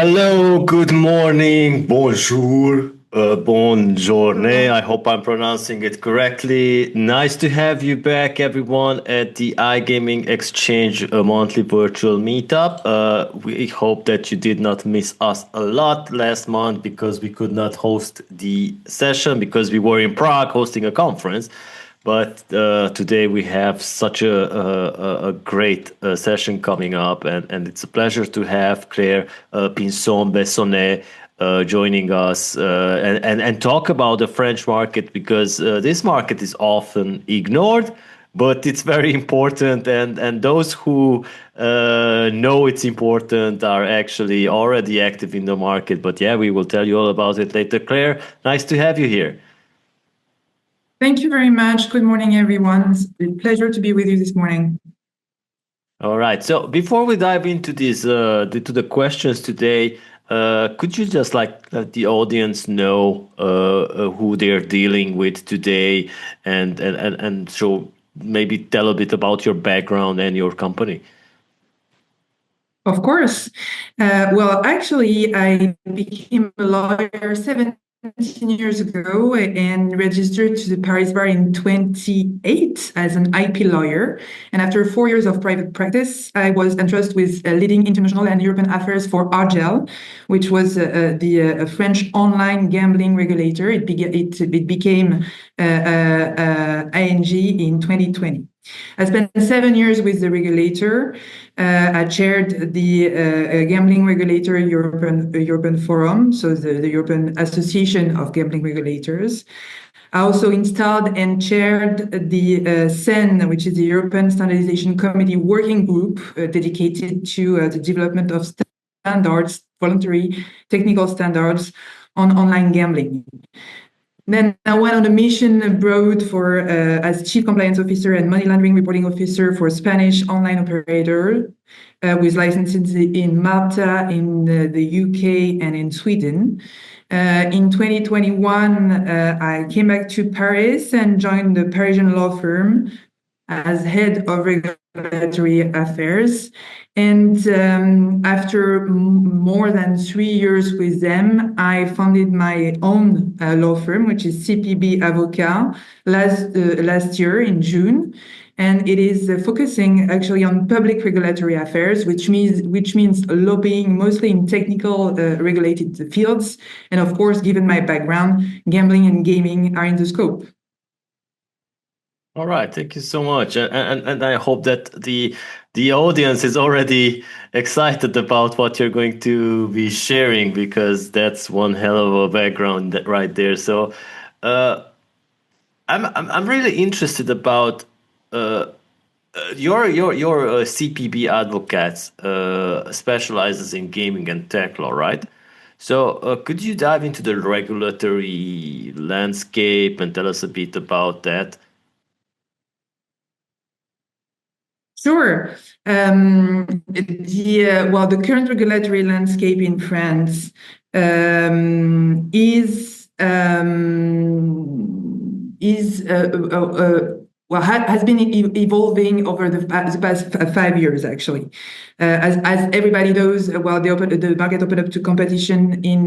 Hello, good morning, bonjour, buongiorno. I hope I'm pronouncing it correctly. Nice to have you back, everyone, at the iGaming Exchange monthly virtual meetup. We hope that you did not miss us a lot last month because we could not host the session because we were in Prague hosting a conference. But today we have such a great session coming up, and it's a pleasure to have Claire Pinson-Bessonnet joining us and talk about the French market because this market is often ignored, but it's very important, and those who know it's important are actually already active in the market. But yeah, we will tell you all about it later. Claire, nice to have you here. Thank you very much. Good morning, everyone. It's a pleasure to be with you this morning. All right. So before we dive into this, to the questions today, could you just let the audience know who they're dealing with today, and so maybe tell a bit about your background and your company? Of course. Well, actually, I became a lawyer 17 years ago and registered to the Paris bar in 28 as an IP lawyer. And after 4 years of private practice, I was entrusted with leading international and European affairs for ARGEL, which was the French online gambling regulator. It became ING in 2020. I spent 7 years with the regulator. I chaired the Gambling Regulator European Forum, so the European Association of Gambling Regulators. I also installed and chaired the CEN, which is the European Standardization Committee working group dedicated to the development of standards, voluntary technical standards on online gambling. Then I went on a mission abroad as Chief Compliance Officer and Money Laundering Reporting Officer for a Spanish online operator with licenses in Malta, in the UK, and in Sweden. In 2021, I came back to Paris and joined the Parisian law firm as head of regulatory affairs. And after more than 3 years with them, I founded my own law firm, which is CPB Avocat, last year in June. And it is focusing actually on public regulatory affairs, which means lobbying mostly in technical regulated fields. And of course, given my background, gambling and gaming are in the scope. All right, thank you so much, and I hope that the audience is already excited about what you're going to be sharing because that's one hell of a background right there. So, I'm really interested about your CPB advocates specializes in gaming and tech law, right? So, could you dive into the regulatory landscape and tell us a bit about that? Sure. The current regulatory landscape in France has been evolving over the past 5 years, actually. As everybody knows, the market opened up to competition in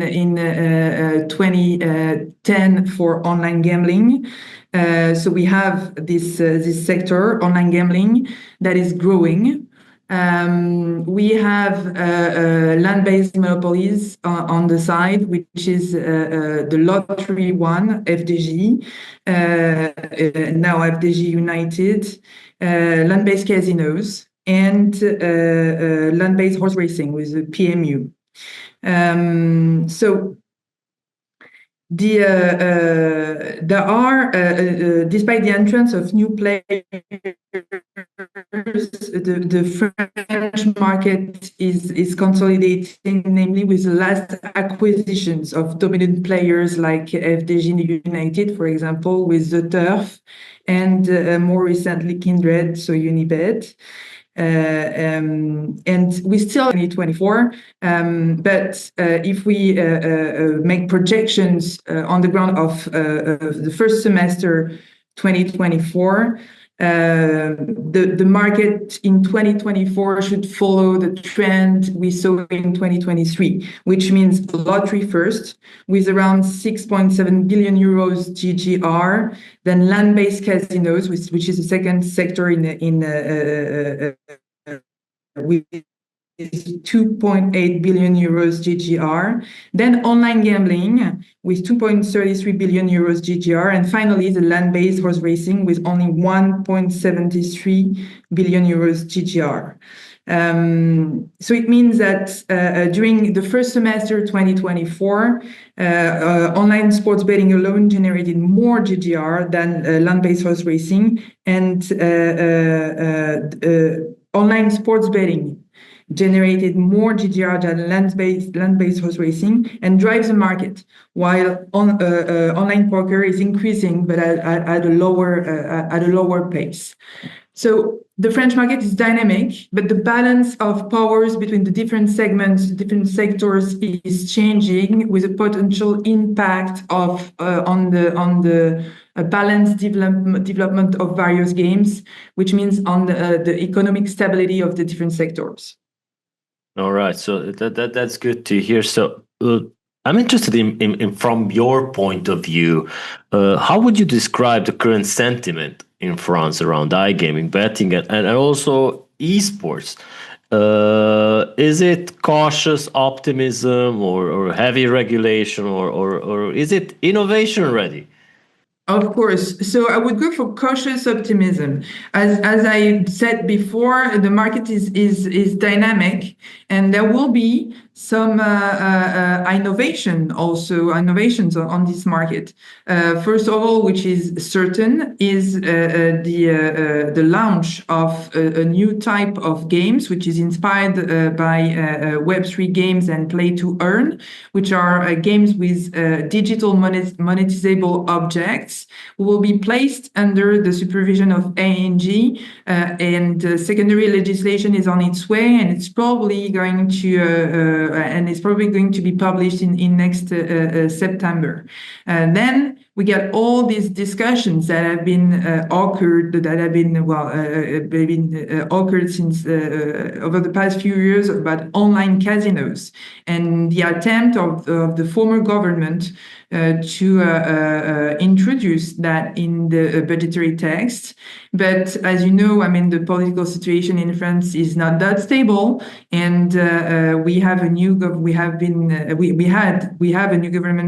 2010 for online gambling. So we have this sector, online gambling, that is growing. We have land-based monopolies on the side, which is the lottery one, FDJ, now FDJ United, land-based casinos, and land-based horse racing with the PMU. So there are, despite the entrance of new players, the French market is consolidating, namely with the last acquisitions of dominant players like FDJ United, for example, with the Turf, and more recently Kindred, so Unibet. And we still in 2024, but if we make projections on the ground of the first semester 2024, the market in 2024 should follow the trend we saw in 2023, which means lottery first, with around 6.7 billion euros GGR, then land-based casinos, which is the second sector with 2.8 billion euros GGR, then online gambling with 2.33 billion euros GGR, and finally the land-based horse racing with only 1.73 billion euros GGR. So it means that during the first semester 2024, online sports betting alone generated more GGR than land-based horse racing, and online sports betting generated more GGR than land-based horse racing and drives the market, while online poker is increasing but at a lower pace. So the French market is dynamic, but the balance of powers between the different segments, different sectors is changing, with a potential impact of on the balanced development of various games, which means on the economic stability of the different sectors. All right, so that's good to hear. So I'm interested in from your point of view, how would you describe the current sentiment in France around iGaming, betting, and also esports? Is it cautious optimism or heavy regulation, or is it innovation ready? Of course. So I would go for cautious optimism. As I said before, the market is dynamic, and there will be some innovations on this market. First of all, which is certain, is the launch of a new type of games, which is inspired by Web3 games and play to earn, which are games with digital monetizable objects, will be placed under the supervision of ANG, and secondary legislation is on its way, and it's probably going to be published in next September. Then we get all these discussions that have been occurred since over the past few years about online casinos, and the attempt of the former government to introduce that in the budgetary text. But as you know, I mean, the political situation in France is not that stable, and we have a new government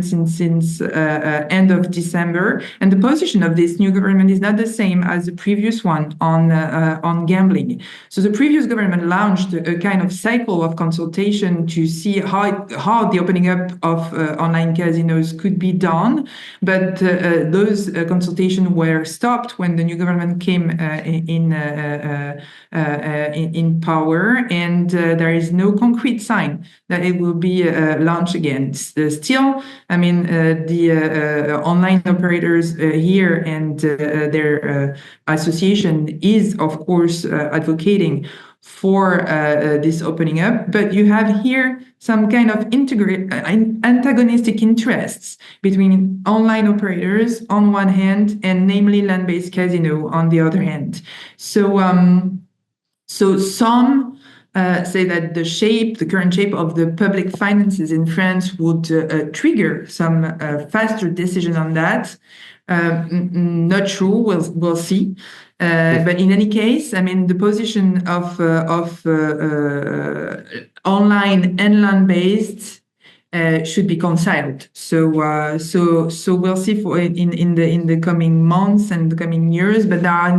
since end of December, and the position of this new government is not the same as the previous one on gambling. So the previous government launched a kind of cycle of consultation to see how the opening up of online casinos could be done, but those consultations were stopped when the new government came in power, and there is no concrete sign that it will be launched again. Still, I mean, the online operators here and their association is, of course, advocating for this opening up, but you have here some kind of antagonistic interests between online operators on one hand and namely land-based casino on the other hand. So some say that the current shape of the public finances in France would trigger some faster decision on that. Not sure. We'll see. But in any case, I mean, the position of online and land-based should be conciled. So we'll see in the coming months and the coming years. But there are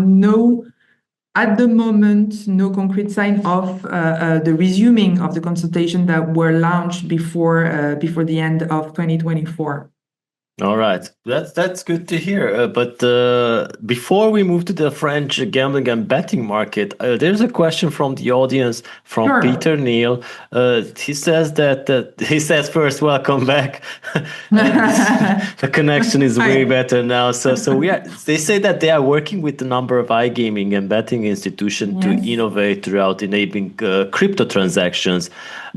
at the moment, no concrete sign of the resuming of the consultation that were launched before the end of 2024. All right, that's good to hear. But before we move to the French gambling and betting market, there's a question from the audience from Sure. Peter Neal. He says he says first, welcome back. The connection is way better now. So they say that they are working with a number of iGaming and betting institutions to innovate throughout enabling crypto transactions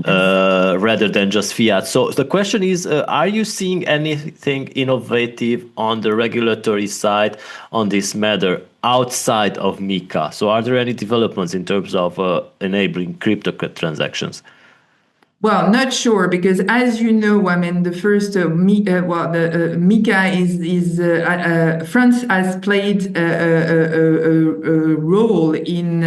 rather than just fiat. So the question is, are you seeing anything innovative on the regulatory side on this matter outside of MiCA? So are there any developments in terms of enabling crypto transactions? Well, not sure because, as you know, I mean, the first MiCA is France has played a role in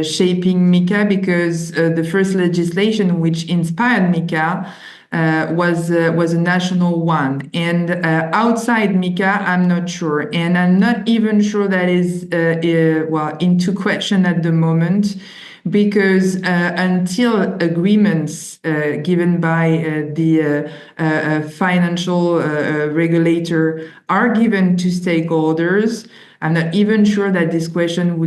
shaping MiCA because the first legislation which inspired MiCA was a national one, and outside MiCA, I'm not sure, and I'm not even sure that is into question at the moment because until agreements given by the financial regulator are given to stakeholders, I'm not even sure that this question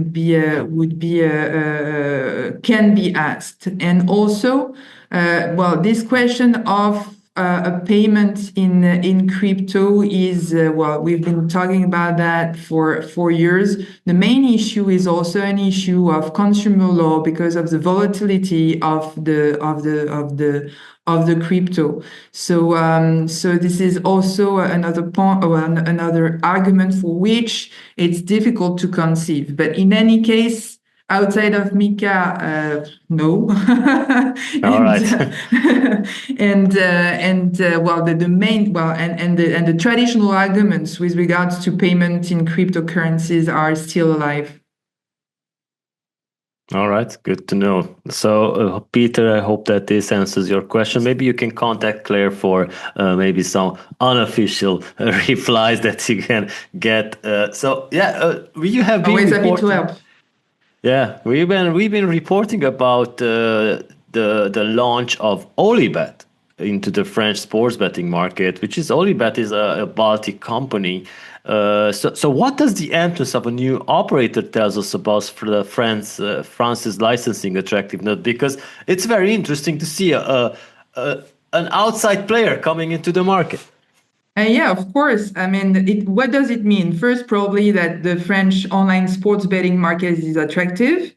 can be asked. And also, this question of a payment in crypto is we've been talking about that for 4 years. The main issue is also an issue of consumer law because of the volatility of the crypto. So this is also another point or another argument for which it's difficult to conceive. But in any case, outside of MiCA, no. All right. The traditional arguments with regards to payment in cryptocurrencies are still alive. All right, good to know. So, Peter, I hope that this answers your question. Maybe you can contact Claire for maybe some unofficial replies that you can get. We have been always happy to help. Yeah, we've been reporting about the launch of Olibet into the French sports betting market, which is Olibet is a Baltic company. So what does the entrance of a new operator tells us about France's licensing attractiveness? Because it's very interesting to see an outside player coming into the market. Yeah, of course. I mean, what does it mean? First, probably that the French online sports betting market is attractive,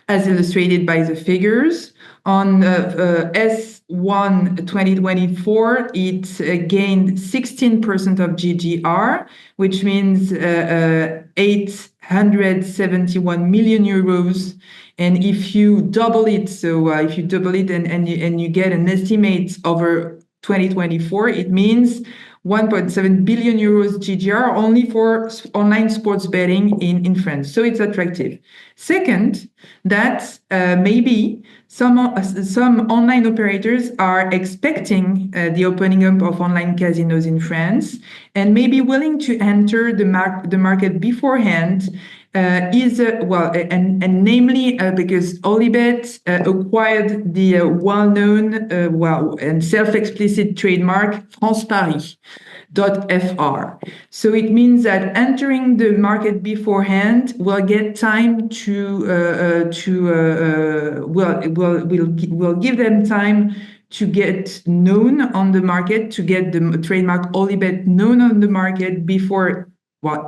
as illustrated by the figures. On S1 2024, it gained 16% of GGR, which means 871 million euros. And if you double it, and you get an estimate over 2024, it means 1.7 billion euros GGR only for online sports betting in France. So it's attractive. Second, that maybe some online operators are expecting the opening up of online casinos in France and may be willing to enter the market beforehand. Namely because Olibet acquired the well-known and self-explicit trademark France Paris. .fr. So it means that entering the market beforehand will get time will give them time to get known on the market, to get the trademark Olibet known on the market before,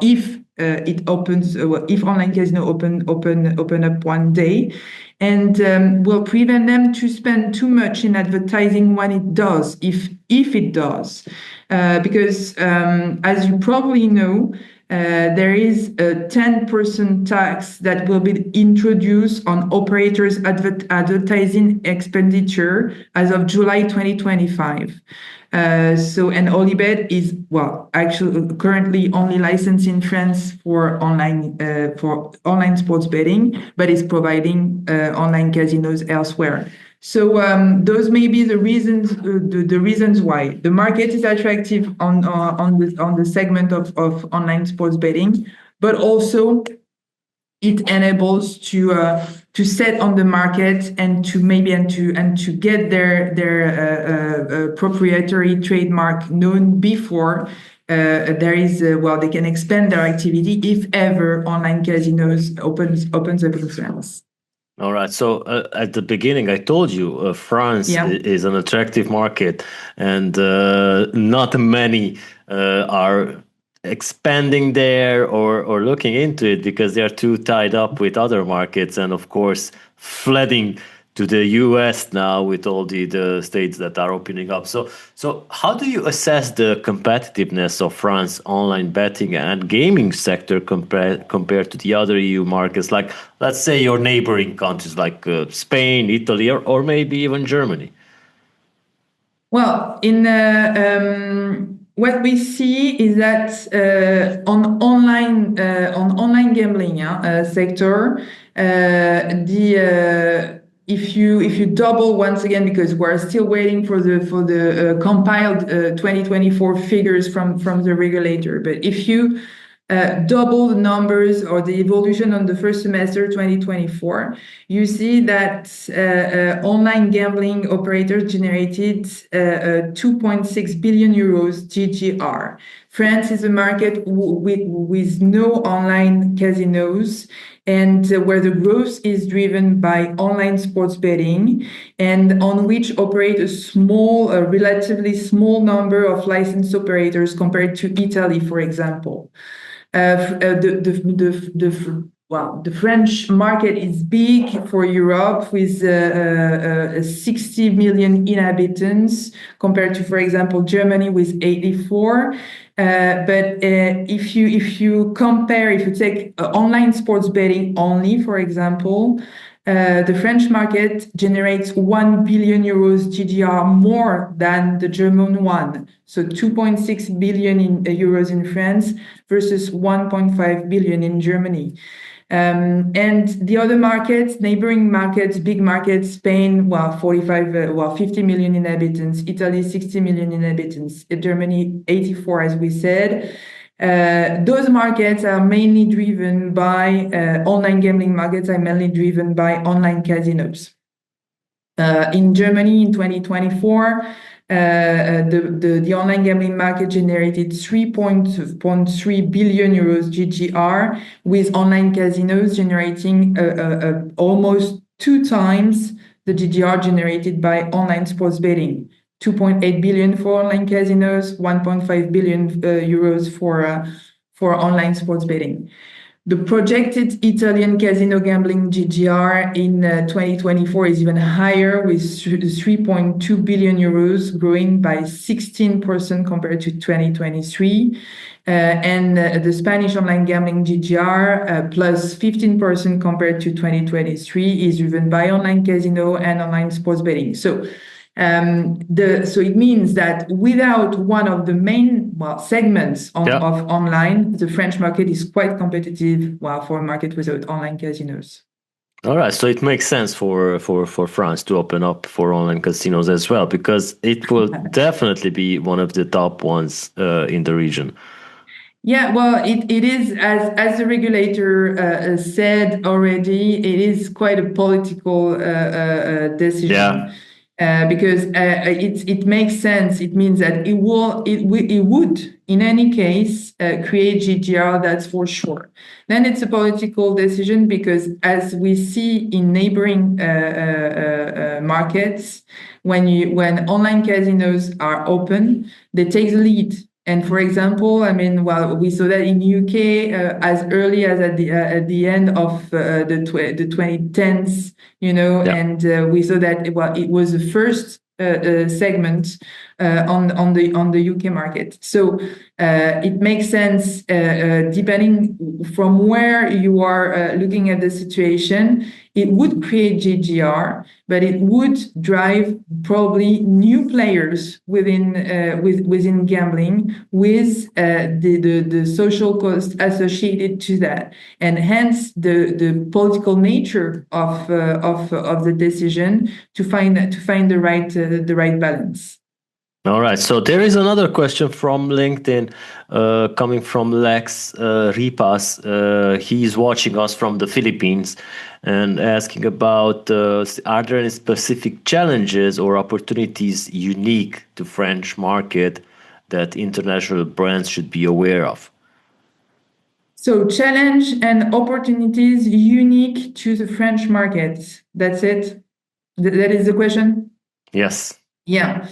if it opens, if online casino open up one day, and will prevent them to spend too much in advertising when it does, if it does. Because as you probably know, there is a 10% tax that will be introduced on operators' advertising expenditure as of July 2025. And Olibet is actually currently only licensed in France for online sports betting, but is providing online casinos elsewhere. So those may be the reasons why the market is attractive on the segment of online sports betting, but also it enables to set on the market and to get their proprietary trademark known before they can expand their activity if ever online casinos opens up in France. All right. So at the beginning, I told you France is an attractive market, and not many are expanding there or looking into it because they are too tied up with other markets, and of course, flooding to the US now with all the states that are opening up. So how do you assess the competitiveness of France online betting and gaming sector compared to the other EU markets, like let's say your neighboring countries like Spain, Italy, or maybe even Germany? Well, in what we see is that on online gambling sector, if you double once again, because we're still waiting for the compiled 2024 figures from the regulator, but if you double the numbers or the evolution on the first semester 2024, you see that online gambling operators generated 2.6 billion euros GGR. France is a market with no online casinos, and where the growth is driven by online sports betting, and on which operate a relatively small number of licensed operators compared to Italy, for example. The French market is big for Europe with 60 million inhabitants compared to, for example, Germany with 84. But if you take online sports betting only, for example, the French market generates 1 billion euros GGR more than the German one. So 2.6 billion euros in France versus 1.5 billion in Germany. And the other markets, neighboring markets, big markets, Spain, 50 million inhabitants, Italy, 60 million inhabitants, Germany, 84, as we said. Those markets are mainly driven by online gambling markets are mainly driven by online casinos. In Germany in 2024, the online gambling market generated 3.3 billion euros GGR, with online casinos generating almost 2 times the GGR generated by online sports betting. 2.8 billion for online casinos, 1.5 billion euros for online sports betting. The projected Italian casino gambling GGR in 2024 is even higher, with 3.2 billion euros, growing by 16% compared to 2023. And the Spanish online gambling GGR plus 15% compared to 2023 is driven by online casino and online sports betting. So it means that without one of the main segments of online, the French market is quite competitive, for a market without online casinos. All right, so it makes sense for France to open up for online casinos as well, because it will definitely be one of the top ones in the region. Yeah, well, it is, as the regulator said already, it is quite a political decision. Yeah. Because it makes sense. It means that it would, in any case, create GGR, that's for sure. Then it's a political decision, because as we see in neighboring markets, when online casinos are open, they take the lead. And for example, we saw that in UK as early as at the end of the 2010s, and we saw that it was the first segment on the UK market. So it makes sense, depending from where you are looking at the situation. It would create GGR, but it would drive probably new players within gambling, with the social cost associated to that, and hence the political nature of the decision to find the right balance. All right. So there is another question from LinkedIn coming from Lex Ripas. He's watching us from the Philippines and asking about are there any specific challenges or opportunities unique to French market that international brands should be aware of? So challenge and opportunities unique to the French market. That's it? That is the question? Yes. Yeah.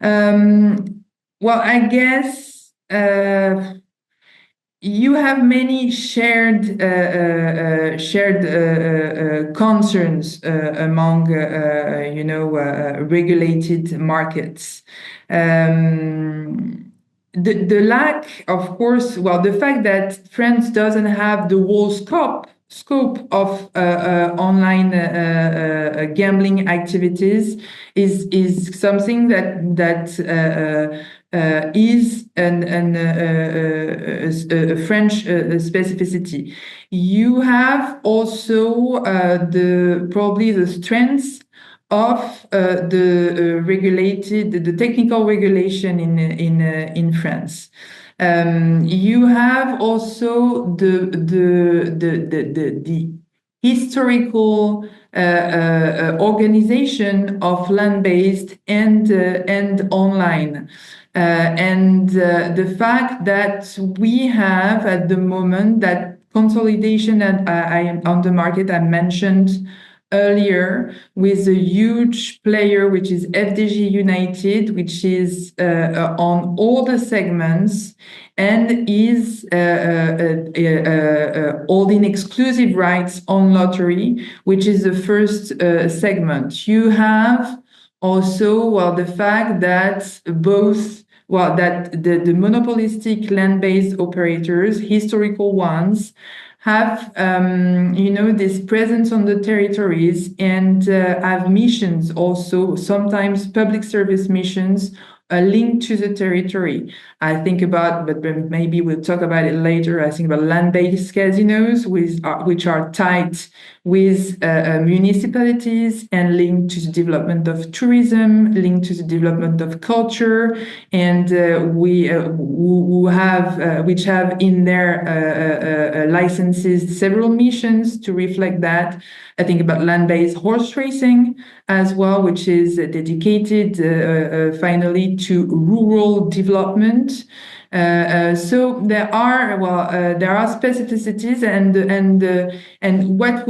Well, I guess you have many shared concerns among regulated markets. The lack, of course, well, the fact that France doesn't have the whole scope of online gambling activities is something that is a French specificity. You have also probably the strengths of the technical regulation in France. You have also the historical organization of land-based and online. And the fact that we have at the moment that consolidation that I am on the market I mentioned earlier with a huge player which is FDJ United, which is on all the segments and is holding exclusive rights on lottery, which is the first segment. You have also, well, the fact that the monopolistic land-based operators, historical ones, have this presence on the territories and have missions also, sometimes public service missions linked to the territory. I think about, but maybe we'll talk about it later. I think about land-based casinos, which are tied with municipalities and linked to the development of tourism, linked to the development of culture, and which have in their licenses several missions to reflect that. I think about land-based horse racing as well, which is dedicated finally to rural development. So there are specificities and what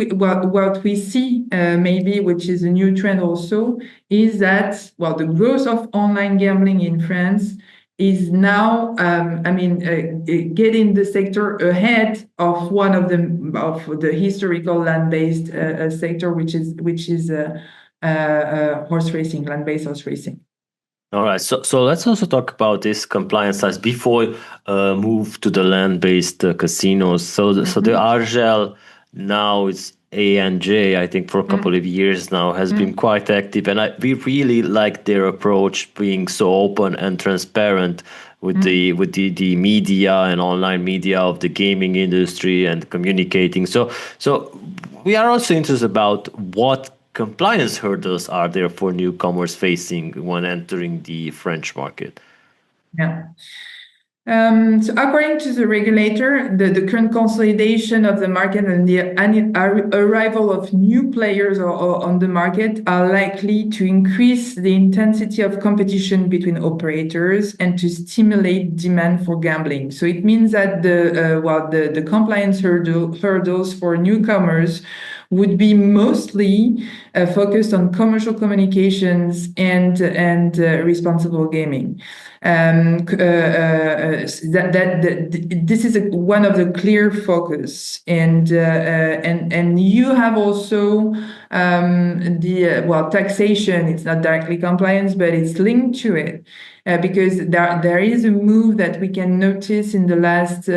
we see maybe, which is a new trend also, is that the growth of online gambling in France is now getting the sector ahead of one of the historical land-based sector, which is horse racing, land-based horse racing. All right, so let's also talk about this compliance size before move to the land-based casinos. So the Argel now is ANJ, I think for a couple of years now, has been quite active, and we really like their approach, being so open and transparent with the media and online media of the gaming industry and communicating. So we are also interested about what compliance hurdles are there for newcomers facing when entering the French market? Yeah. So according to the regulator, the current consolidation of the market and the arrival of new players on the market are likely to increase the intensity of competition between operators and to stimulate demand for gambling. So it means that the compliance hurdles for newcomers would be mostly focused on commercial communications and responsible gaming. This is one of the clear focus, and you have also taxation. It's not directly compliance, but it's linked to it. Because there is a move that we can notice in the last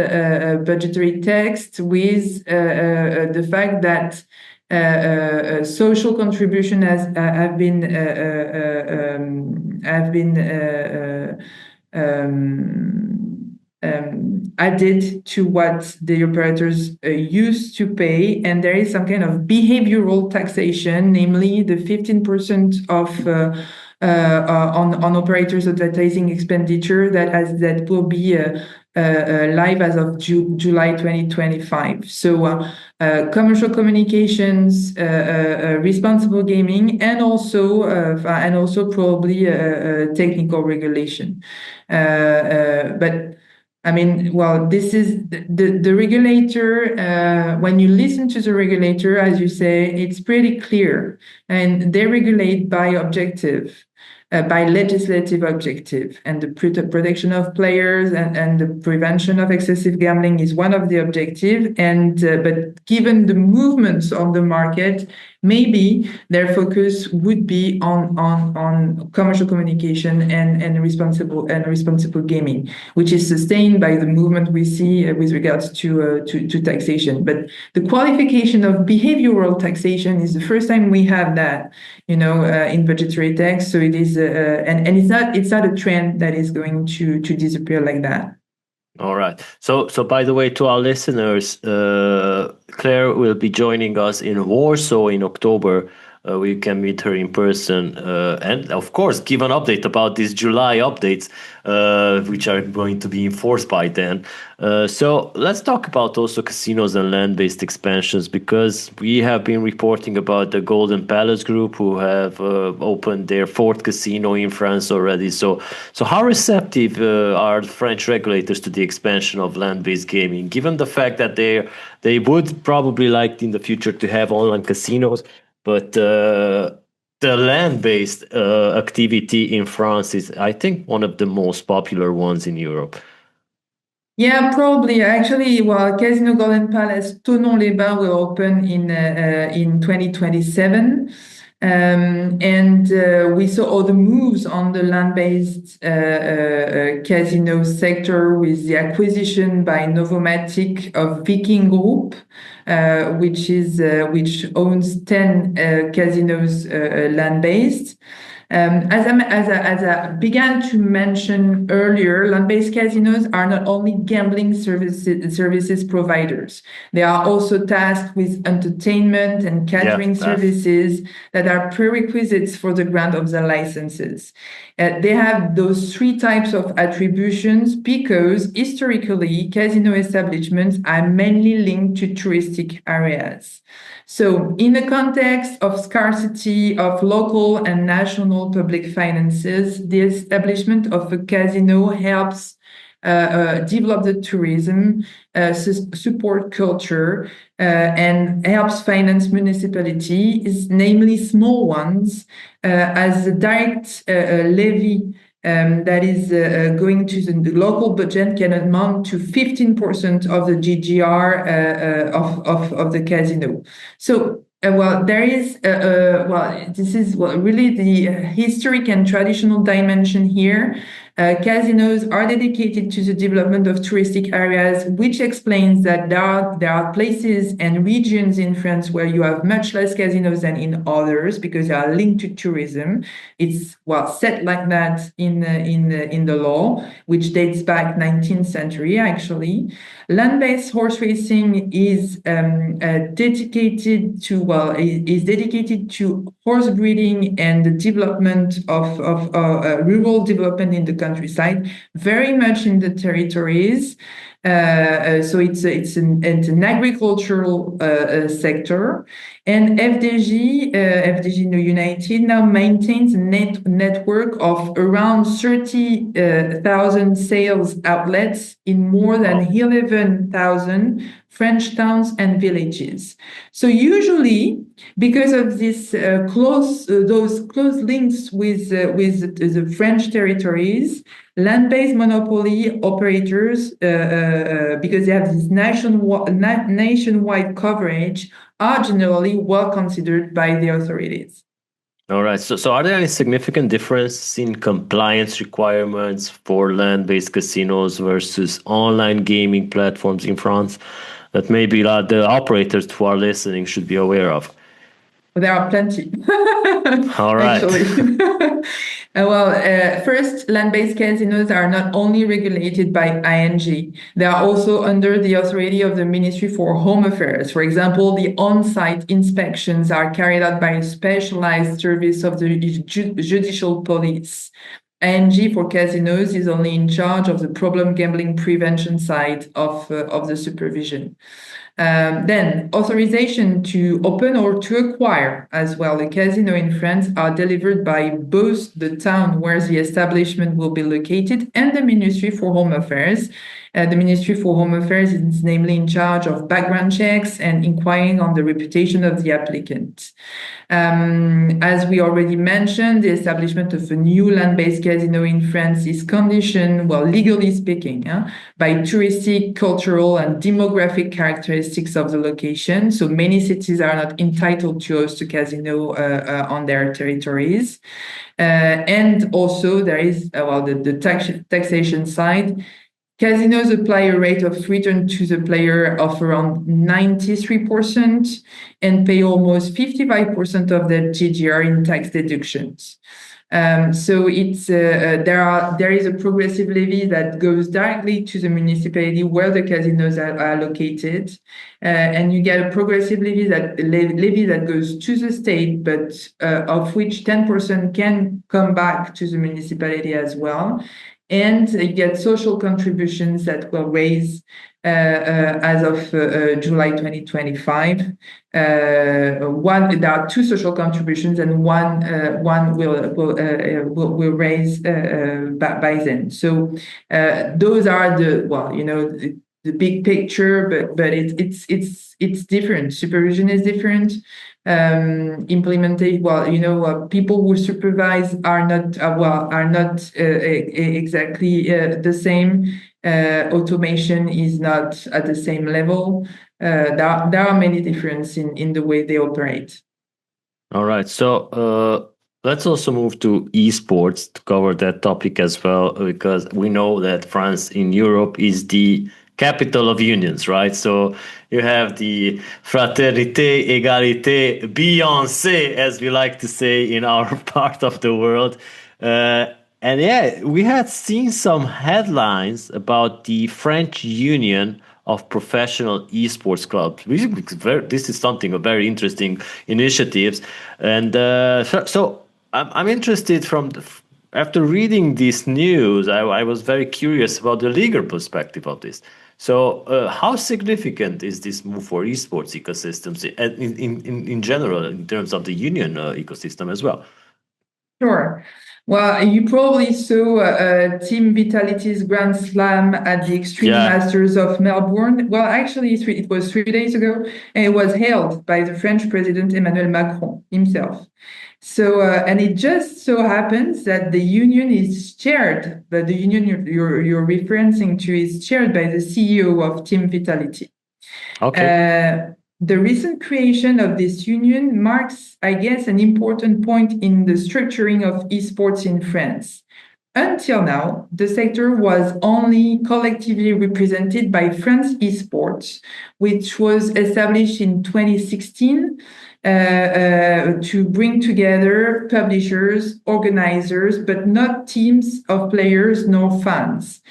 budgetary text with the fact that social contribution have been added to what the operators used to pay, and there is some kind of behavioral taxation, namely the 15% of on operators' advertising expenditure that will be live as of July 2025. So commercial communications, responsible gaming, and also probably technical regulation. But I mean, this is the regulator. When you listen to the regulator, as you say, it's pretty clear, and they regulate by objective. by legislative objective. And the protection of players and the prevention of excessive gambling is one of the objectives. But given the movements on the market, maybe their focus would be on commercial communication and responsible gaming, which is sustained by the movement we see with regards to taxation. But the qualification of behavioral taxation is the first time we have that, in budgetary tax. So it is, and it's not a trend that is going to disappear like that. All right. So by the way, to our listeners, Claire will be joining us in Warsaw in October. We can meet her in person and, of course, give an update about these July updates, which are going to be enforced by then. So let's talk about also casinos and land-based expansions, because we have been reporting about the Golden Palace Group, who have opened their fourth casino in France already. So how receptive are the French regulators to the expansion of land-based gaming, given the fact that they would probably like in the future to have online casinos? But the land-based activity in France is, I think, one of the most popular ones in Europe. Yeah, probably. Actually, well, Casino Golden Palace Thonon-les-Bains will open in 2027. And we saw all the moves on the land-based casino sector with the acquisition by Novomatic of Viking Group, which owns 10 casinos land-based. As I began to mention earlier, land-based casinos are not only gambling services providers. They are also tasked with entertainment and catering services that are prerequisites for the grant of the licenses. They have those three types of attributions because historically, casino establishments are mainly linked to touristic areas. So in the context of scarcity of local and national public finances, the establishment of a casino helps develop the tourism, support culture, and helps finance municipalities, namely small ones, as a direct levy that is going to the local budget can amount to 15% of the GGR of the casino. So, there is, this is really the historic and traditional dimension here. Casinos are dedicated to the development of touristic areas, which explains that there are places and regions in France where you have much less casinos than in others because they are linked to tourism. It's set like that in the law, which dates back 19th century actually. Land-based horse racing is dedicated to horse breeding and the development of rural development in the countryside, very much in the territories. So it's an agricultural sector, and FDJ United now maintains a network of around 30,000 sales outlets in more than 11,000 French towns and villages. So usually, because of this those close links with the French territories, land-based monopoly operators, because they have this nationwide coverage, are generally well considered by the authorities. All right. So are there any significant differences in compliance requirements for land-based casinos versus online gaming platforms in France that maybe the operators who are listening should be aware of? There are plenty. All right. First, land-based casinos are not only regulated by ING, they are also under the authority of the Ministry for Home Affairs. For example, the on-site inspections are carried out by a specialized service of the judicial police. ING for casinos is only in charge of the problem gambling prevention side of the supervision. Then authorization to open or to acquire as well a casino in France are delivered by both the town where the establishment will be located and the Ministry for Home Affairs. The Ministry for Home Affairs is namely in charge of background checks and inquiring on the reputation of the applicant. As we already mentioned, the establishment of a new land-based casino in France is conditioned, well, legally speaking, by touristic, cultural, and demographic characteristics of the location. So many cities are not entitled to host a casino on their territories. And also there is, the taxation side. Casinos apply a rate of return to the player of around 93% and pay almost 55% of their GGR in tax deductions. So it's there is a progressive levy that goes directly to the municipality where the casinos are located, and you get a progressive levy that goes to the state, but of which 10% can come back to the municipality as well. And you get social contributions that will raise as of July 2025. There are two social contributions, and one will raise by then. So those are the big picture, but it's different. Supervision is different. Implementation, people who supervise are not exactly the same. Automation is not at the same level. There are many differences in the way they operate. All right, so let's also move to esports to cover that topic as well, because we know that France in Europe is the capital of unions, right? So you have the fraternité, égalité, Beyoncé, as we like to say in our part of the world. And yeah, we had seen some headlines about the French Union of Professional Esports Clubs. This is something, a very interesting initiatives. And so I'm interested after reading this news, I was very curious about the legal perspective of this. So how significant is this move for esports ecosystems in general, in terms of the union ecosystem as well? Sure. Well, you probably saw Team Vitality's Grand Slam at the Extreme Masters of Melbourne. Well, actually, it was 3 days ago, and it was held by the French President Emmanuel Macron himself. So, and it just so happens that the union is chaired, but the union you're referencing to is chaired by the CEO of Team Vitality. Okay. The recent creation of this union marks, I guess, an important point in the structuring of esports in France. Until now, the sector was only collectively represented by France Esports, which was established in 2016 to bring together publishers, organizers, but not teams of players nor fans.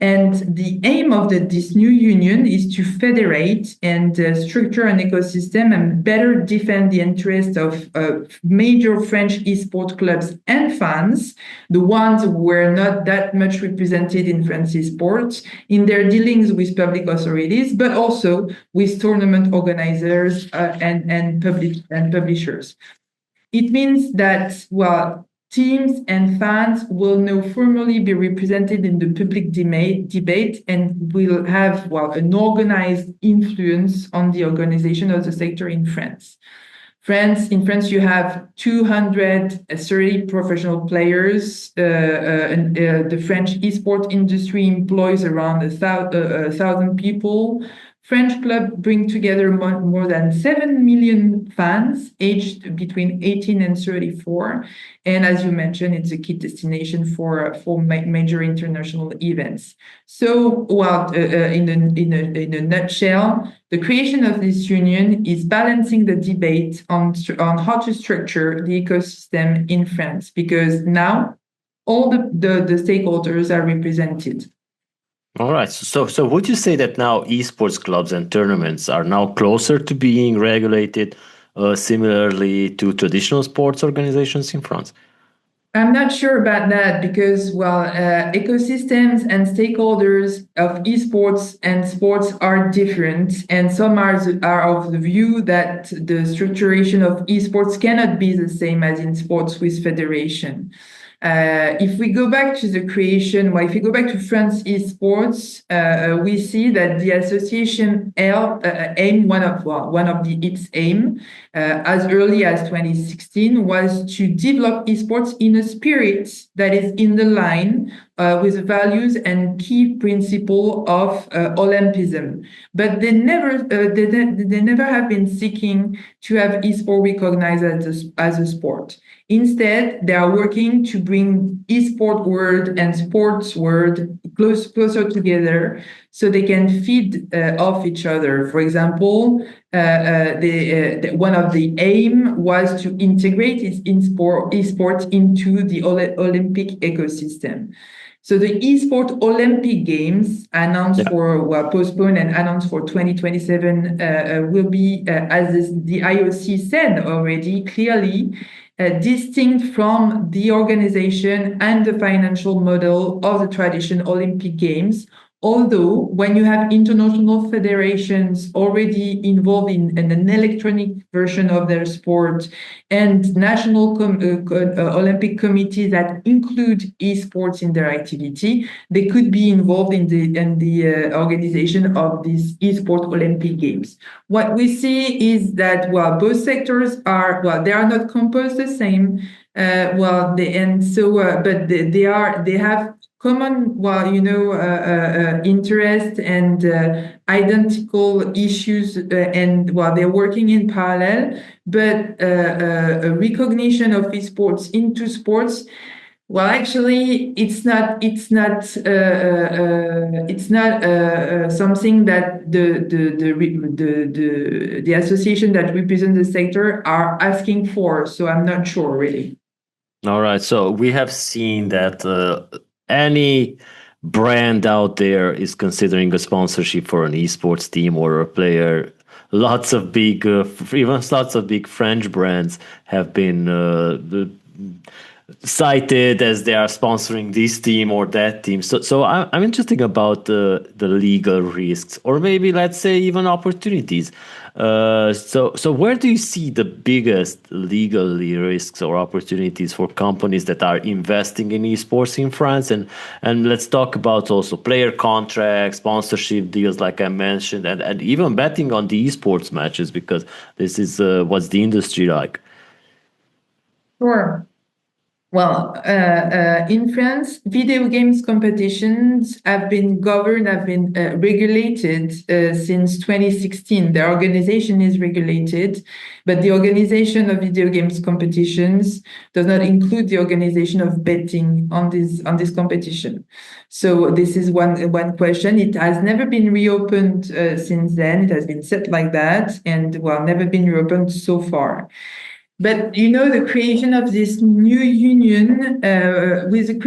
And the aim of this new union is to federate and structure an ecosystem and better defend the interests of major French esports clubs and fans, the ones who were not that much represented in French esports, in their dealings with public authorities, but also with tournament organizers and publishers. It means that, teams and fans will now formally be represented in the public debate and will have, an organized influence on the organization of the sector in France. In France, you have 230 professional players. And the French esports industry employs around 1,000 people. French clubs bring together more than 7 million fans aged between 18 and 34. And as you mentioned, it's a key destination for major international events. So, in a nutshell, the creation of this union is balancing the debate on how to structure the ecosystem in France, because now all the stakeholders are represented. All right. So would you say that now esports clubs and tournaments are now closer to being regulated similarly to traditional sports organizations in France? I'm not sure about that because, ecosystems and stakeholders of esports and sports are different. And some are of the view that the structuration of esports cannot be the same as in sports with federation. If we go back to the creation, well, if we go back to France esports, we see that the association aim one of its aim as early as 2016 was to develop esports in a spirit that is in the line with the values and key principle of Olympism. But they never have been seeking to have esport recognized as a sport. Instead, they are working to bring esport world and sports world closer together so they can feed off each other. For example, one of the aim was to integrate esports into the Olympic ecosystem. So the Esport Olympic Games announced postponed and announced for 2027 will be, as the IOC said already, clearly distinct from the organization and the financial model of the traditional Olympic Games. Although when you have international federations already involved in an electronic version of their sport and national Olympic committees that include esports in their activity, they could be involved in the organization of these esport Olympic Games. What we see is that both sectors they are not composed the same. But they have common, interest and identical issues, and they're working in parallel. But a recognition of esports into sports, actually, it's not something that the association that represent the sector are asking for. So I'm not sure really. All right. So we have seen that any brand out there is considering a sponsorship for an esports team or a player. Lots of big French brands have been cited as they are sponsoring this team or that team. So I'm interested about the legal risks, or maybe let's say even opportunities. So where do you see the biggest legal risks or opportunities for companies that are investing in esports in France? And let's talk about also player contracts, sponsorship deals, like I mentioned, and even betting on the esports matches, because this is what's the industry like. Sure. Well, in France, video games competitions have been regulated since 2016. The organization is regulated, but the organization of video games competitions does not include the organization of betting on this competition. So this is one question. It has never been reopened since then. It has been set like that, and never been reopened so far. But the creation of this new union, with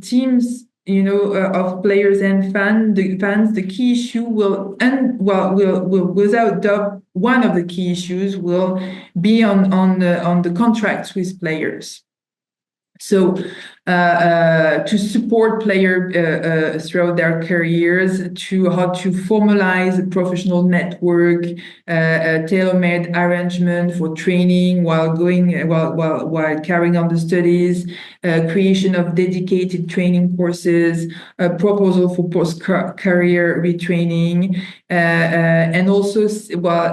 teams, of players and fans, the key issue will without doubt, one of the key issues will be on the contracts with players. So to support players throughout their careers, how to formalize a professional network, tailor-made arrangement for training while carrying on the studies, creation of dedicated training courses, a proposal for post-career retraining, and also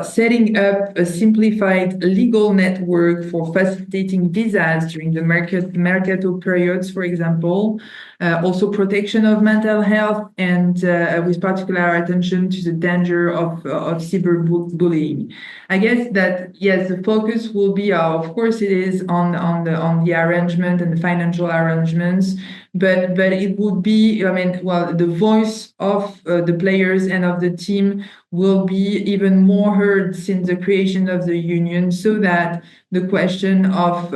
setting up a simplified legal network for facilitating visas during the mercato periods, for example. Also protection of mental health, and with particular attention to the danger of cyberbullying. I guess that yes, the focus will be, of course, it is on the arrangement and the financial arrangements, but it would be, the voice of the players and of the team will be even more heard since the creation of the union, so that the question of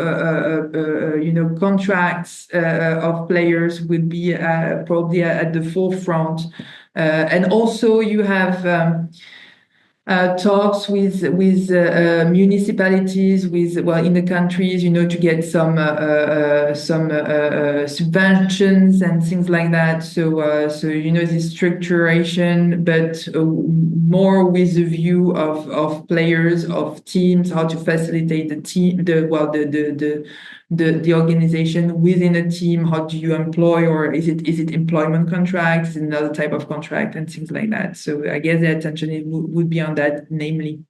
contracts of players would be probably at the forefront, and also you have talks with municipalities, in the countries, to get some subventions and things like that. So this structuration, but more with the view of players, of teams, how to facilitate the the organization within a team. How do you employ, or is it employment contract? Is it another type of contract, and things like that. So I guess the attention would be on that, namely.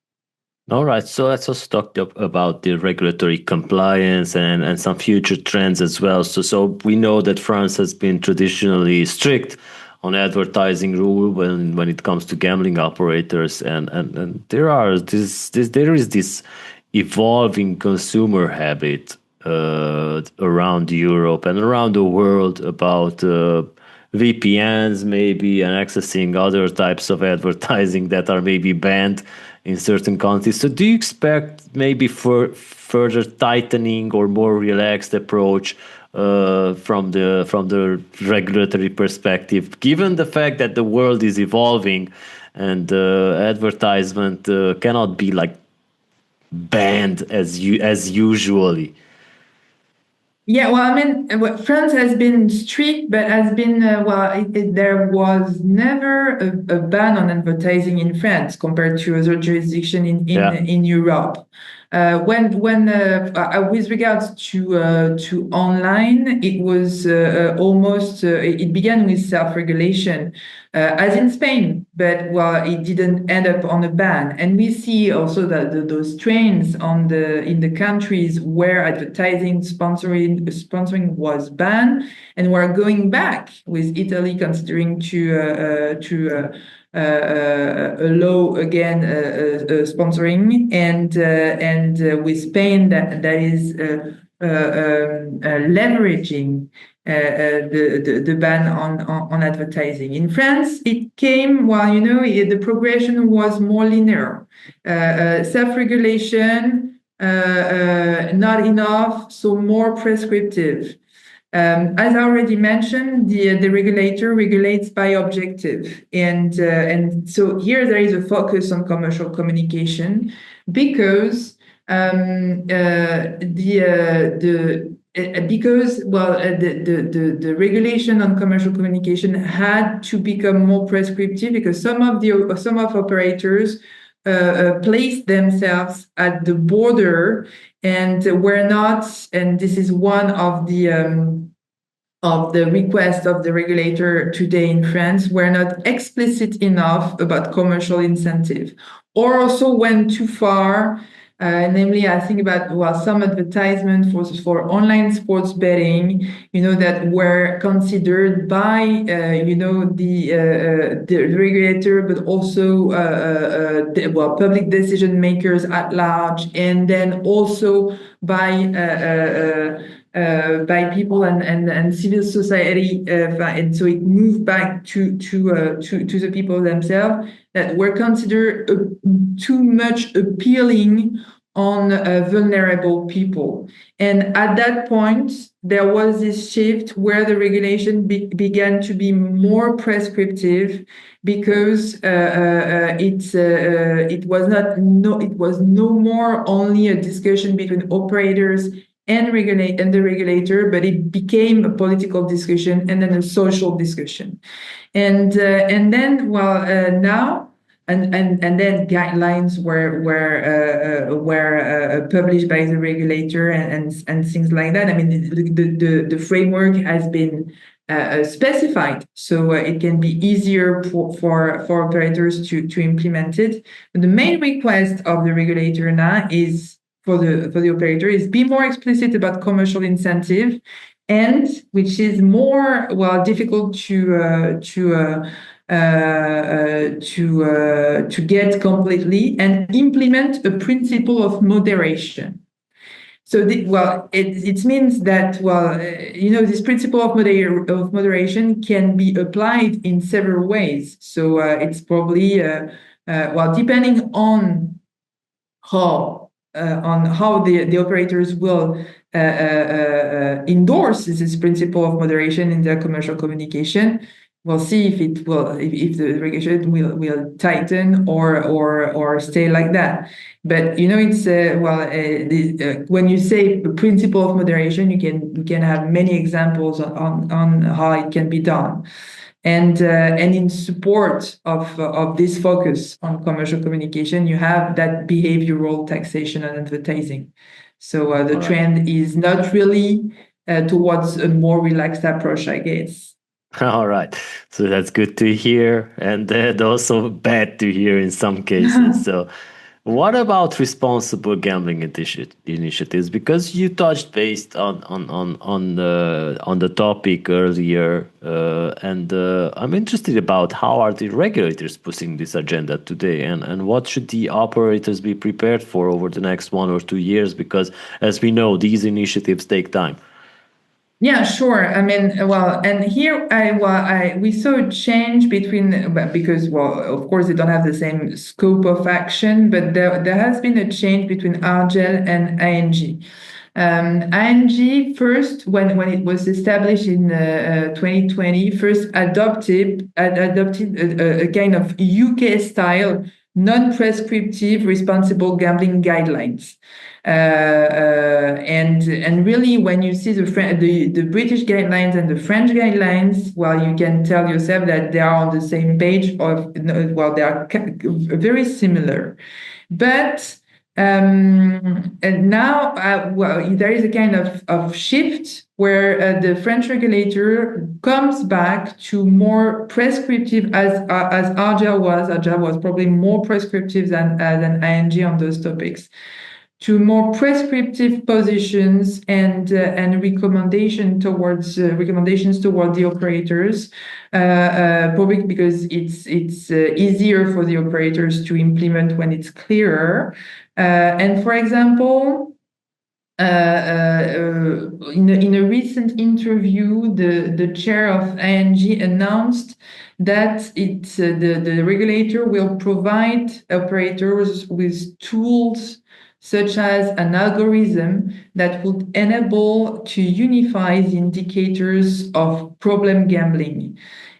All right, so let's also talk about the regulatory compliance and some future trends as well. So we know that France has been traditionally strict on advertising rule when it comes to gambling operators, and there is this evolving consumer habit around Europe and around the world about VPNs maybe and accessing other types of advertising that are maybe banned in certain countries. So do you expect maybe for further tightening or more relaxed approach from the regulatory perspective, given the fact that the world is evolving and advertisement cannot be like banned as usually? Yeah, well, I mean, France has been strict, but has been, there was never a ban on advertising in France compared to other jurisdictions in Europe. With regards to online, it was almost, it began with self-regulation, as in Spain, but it didn't end up on a ban. And we see also that those trends in the countries where advertising sponsoring was banned, and we're going back with Italy considering to allow again sponsoring, and with Spain that is leveraging the ban on advertising. In France, it came the progression was more linear. Self-regulation, not enough, so more prescriptive. As I already mentioned, the regulator regulates by objective, and so here there is a focus on commercial communication because the regulation on commercial communication had to become more prescriptive because some of operators placed themselves at the border and were not, and this is one of the requests of the regulator today in France, were not explicit enough about commercial incentive, or also went too far. Namely, I think about some advertisement for online sports betting, that were considered by the regulator, but also public decision makers at large, and then also by people and civil society, and so it moved back to the people themselves that were considered too much appealing on vulnerable people. And at that point, there was this shift where the regulation began to be more prescriptive because it was no more only a discussion between operators and the regulator, but it became a political discussion and then a social discussion. And then now and then guidelines were published by the regulator and things like that. I mean, the framework has been specified, so it can be easier for operators to implement it. But the main request of the regulator now is for the operator is be more explicit about commercial incentive, and which is more difficult to get completely, and implement a principle of moderation. So it means that this principle of moderation can be applied in several ways. So it's probably depending on how the operators will endorse this principle of moderation in their commercial communication. We'll see if the regulation will tighten or stay like that. But it's when you say the principle of moderation, you can have many examples on how it can be done. And in support of this focus on commercial communication, you have that behavioral taxation on advertising. So the trend is not really towards a more relaxed approach, I guess. All right. So that's good to hear, and also bad to hear in some cases. So, what about responsible gambling initiatives? Because you touched based on the topic earlier, and I'm interested about how are the regulators pushing this agenda today, and what should the operators be prepared for over the next 1 or 2 years? Because as we know, these initiatives take time. Yeah, sure. I mean, well, and here we saw a change between because, well, of course, they don't have the same scope of action, but there has been a change between Argel and ING. ING first, when it was established in 2020, first adopted a kind of UK style non-prescriptive responsible gambling guidelines. And really, when you see the British guidelines and the French guidelines, well, you can tell yourself that they are on the same page well, they are very similar. But and now, well, there is a kind of shift where the French regulator comes back to more prescriptive, as Argel was. Argel was probably more prescriptive than ING on those topics, to more prescriptive positions and recommendations toward the operators, probably because it's easier for the operators to implement when it's clearer. And for example, in a recent interview, the chair of ING announced that the regulator will provide operators with tools such as an algorithm that would enable to unify the indicators of problem gambling.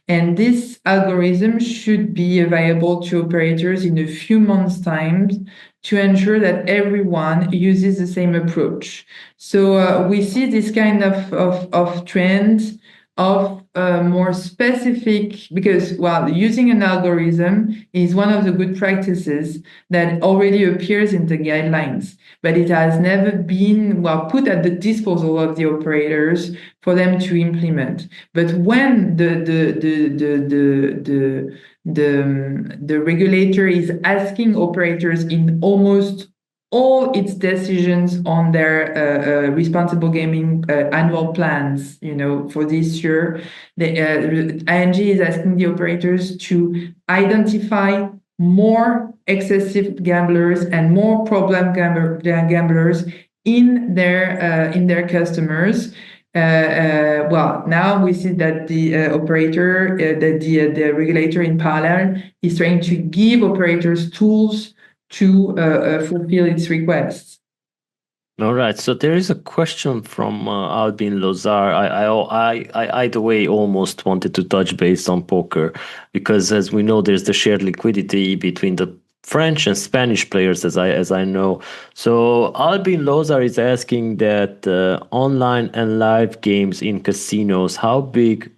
And this algorithm should be available to operators in a few months' time to ensure that everyone uses the same approach. So we see this kind of trend of more specific, because, well, using an algorithm is one of the good practices that already appears in the guidelines, but it has never been, well, put at the disposal of the operators for them to implement. But when the regulator is asking operators in almost all its decisions on their responsible gaming annual plans, for this year, the ING is asking the operators to identify more excessive gamblers and more problem gamblers in their customers. Well, now we see that the operator, the regulator in parallel is trying to give operators tools to fulfill its requests. All right. So there is a question from Albin Lozar. I either way almost wanted to touch base on poker because, as we know, there's the shared liquidity between the French and Spanish players, as I know. So Albin Lozar is asking that online and live games in casinos, how big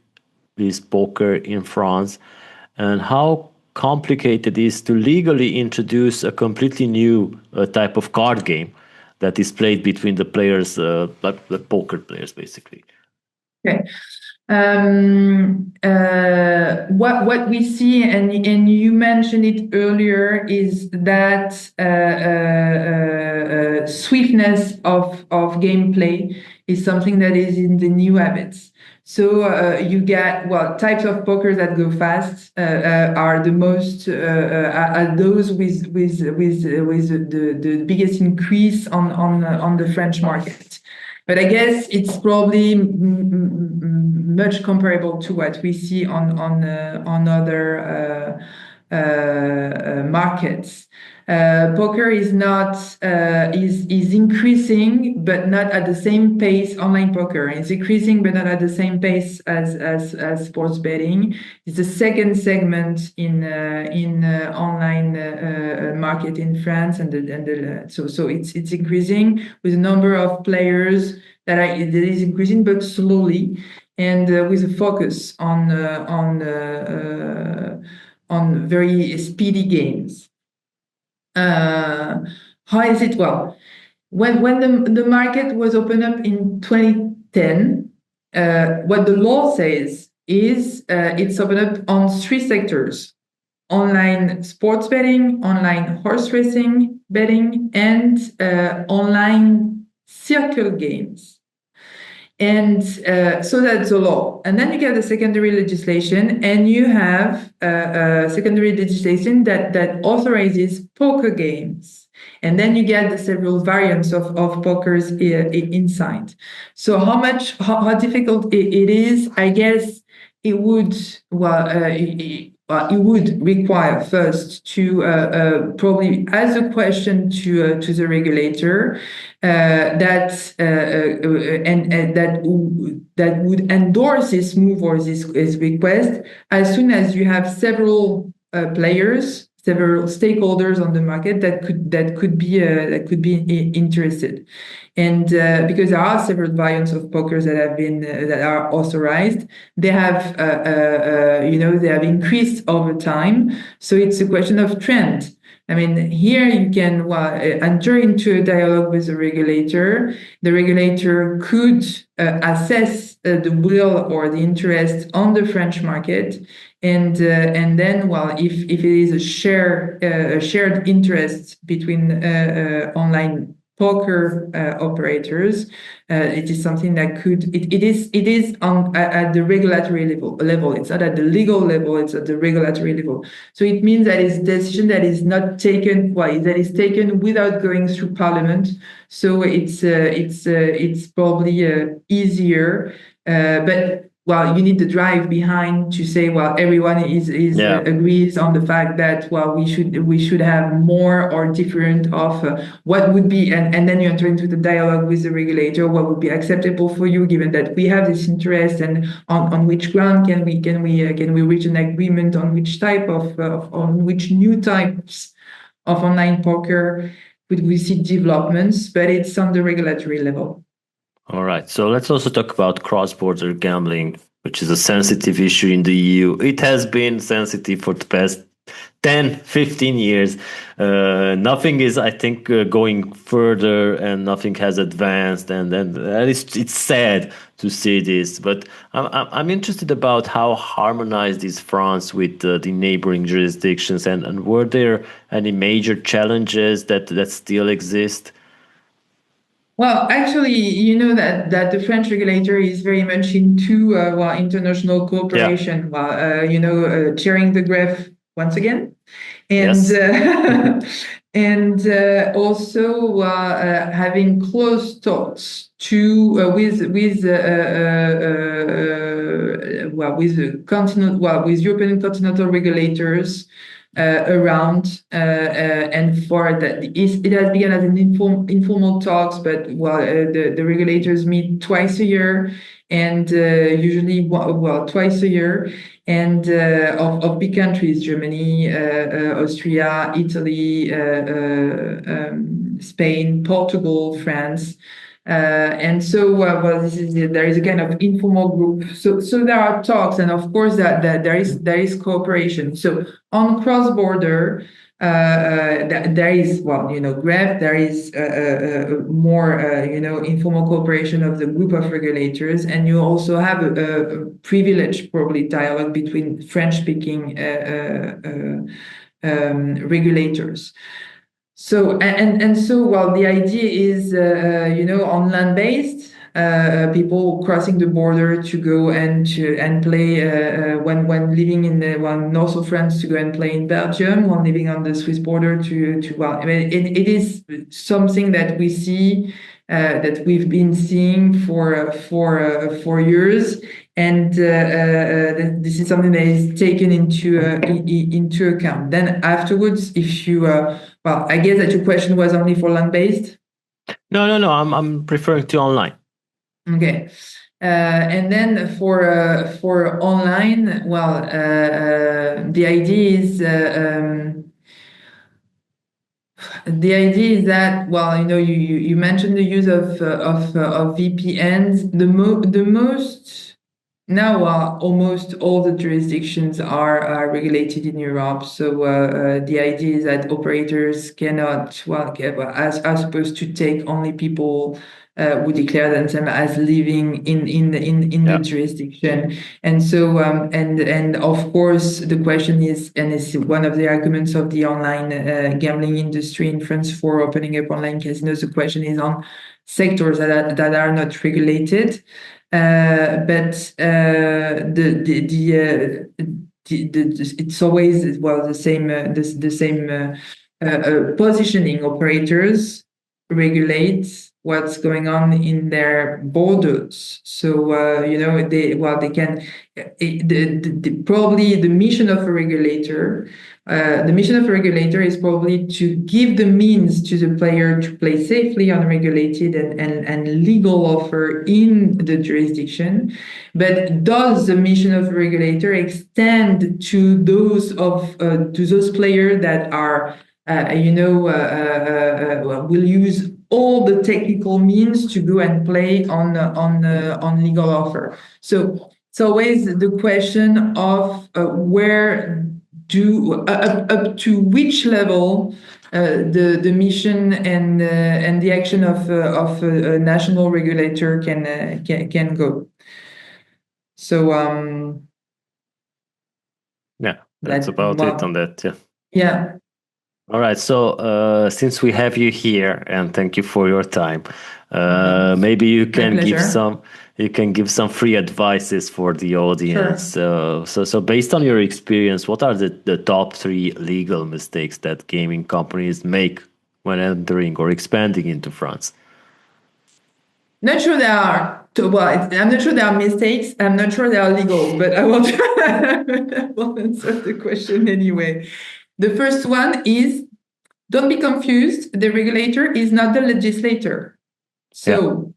is poker in France, and how complicated it is to legally introduce a completely new type of card game that is played between the players, like the poker players, basically. Okay. What we see, and you mentioned it earlier, is that swiftness of gameplay is something that is in the new habits. So you get, well, types of poker that go fast are the most are those with the biggest increase on the French market. But I guess it's probably much comparable to what we see on other markets. Poker is not is increasing, but not at the same pace. Online poker is increasing, but not at the same pace as sports betting. It's the second segment in online market in France, so it's increasing with a number of players that is increasing, but slowly, and with a focus on very speedy games. How is it? Well, when the market was opened up in 2010, what the law says is it's opened up on three sectors: online sports betting, online horse racing betting, and online circle games. And so that's the law. And then you get the secondary legislation, and you have secondary legislation that authorizes poker games. And then you get the several variants of pokers inside. So how difficult it is, I guess it would, it would require first to probably ask a question to the regulator that would endorse this move or this request as soon as you have several players, several stakeholders on the market that could be interested, and because there are several variants of pokers that have been that are authorized, they have they have increased over time. So it's a question of trend. I mean, here you can enter into a dialogue with the regulator. The regulator could assess the will or the interest on the French market, and then, if it is a shared interest between online poker operators, it is something that it is on at the regulatory level. It's not at the legal level, it's at the regulatory level. So it means that it's a decision that is not taken that is taken without going through parliament. So it's probably easier, but you need the drive behind to say, everyone agrees on the fact that we should have more or different of what would be, and then you enter into the dialogue with the regulator. What would be acceptable for you, given that we have this interest, and on which ground can we reach an agreement on which type on which new types of online poker would we see developments? But it's on the regulatory level. All right. So let's also talk about cross-border gambling, which is a sensitive issue in the EU. It has been sensitive for the past 10, 15 years. Nothing is, I think, going further, and nothing has advanced. And it's sad to see this. But I'm interested about how harmonized is France with the neighboring jurisdictions, and were there any major challenges that still exist? Well, actually, you know that the French regulator is very much into international cooperation. Yeah. Chairing the GREF once again, and yes. And also having close talks with European continental regulators around, and for that it has begun as an informal talks, but the regulators meet twice a year, and usually twice a year, and of big countries: Germany, Austria, Italy, Spain, Portugal, France. And so, there is a kind of informal group. So there are talks, and of course that there is cooperation. So on cross border, there is GREF. There is more informal cooperation of the group of regulators, and you also have a privileged probably dialogue between French-speaking regulators. So the idea is on land-based, people crossing the border to go and play when living in the north of France, to go and play in Belgium, when living on the Swiss border it is something that we see, that we've been seeing for years. And this is something that is taken into account. Then afterwards, if you I guess that your question was only for land-based. No. I'm referring to online. Okay, and then for online, the idea is. The idea is that, you mentioned the use of VPNs. The most Now, almost all the jurisdictions are regulated in Europe. So the idea is that operators cannot, are supposed to take only people who declare themselves as living in the jurisdiction. And so, and of course, the question is, and it's one of the arguments of the online gambling industry in France for opening up online casinos. The question is on sectors that are not regulated. But it's always the same positioning. Operators regulate what's going on in their borders. So they can probably the mission of a regulator. The mission of a regulator is probably to give the means to the player to play safely on a regulated and legal offer in the jurisdiction. But does the mission of a regulator extend to those players that are will use all the technical means to go and play on legal offer? So it's always the question of where up to which level the mission and the action of a national regulator can go. So that's about it on that. Yeah. All right. So since we have you here, and thank you for your time, maybe you can give some free advices for the audience. Sure. So based on your experience, what are the top 3 legal mistakes that gaming companies make when entering or expanding into France? Not sure there are. I'm not sure there are mistakes. I'm not sure they are legal, but I will answer the question anyway. The first one is, don't be confused. The regulator is not the legislator. So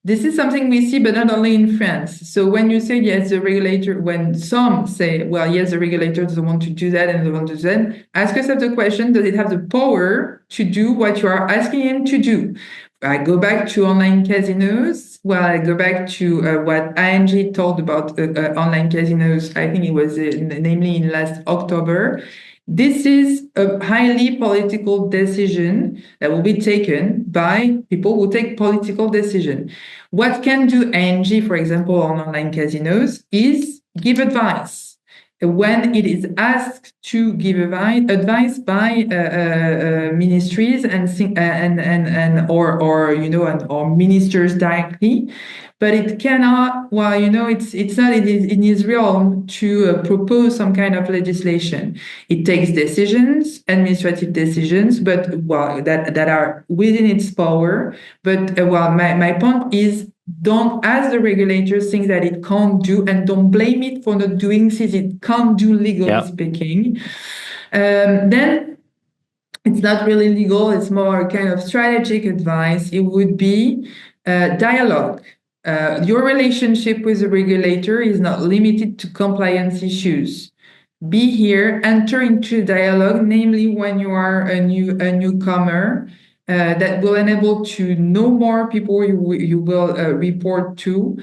this is something we see, but not only in France. So when you say, yes, the regulator, when some say, well, yes, the regulator doesn't want to do that and doesn't want to do that, ask yourself the question, does it have the power to do what you are asking him to do? I go back to online casinos. Well, I go back to what ING told about online casinos. I think it was namely in last October. This is a highly political decision that will be taken by people who take political decision. What can do ING, for example, on online casinos is give advice. When it is asked to give advice by ministries or ministers directly, but it cannot. It's not in his realm to propose some kind of legislation. It takes decisions, administrative decisions, but that are within its power. But my point is, don't ask the regulators things that it can't do, and don't blame it for not doing things it can't do, legally speaking. Then it's not really legal, it's more kind of strategic advice. It would be dialogue. Your relationship with the regulator is not limited to compliance issues. Be here, enter into dialogue, namely when you are a newcomer. That will enable to know more people you will report to,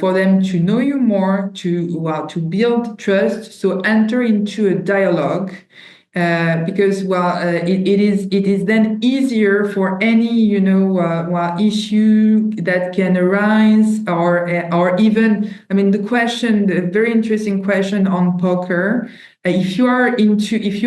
for them to know you more, to build trust. So enter into a dialogue, because it is then easier for any issue that can arise, or even, the very interesting question on poker. If you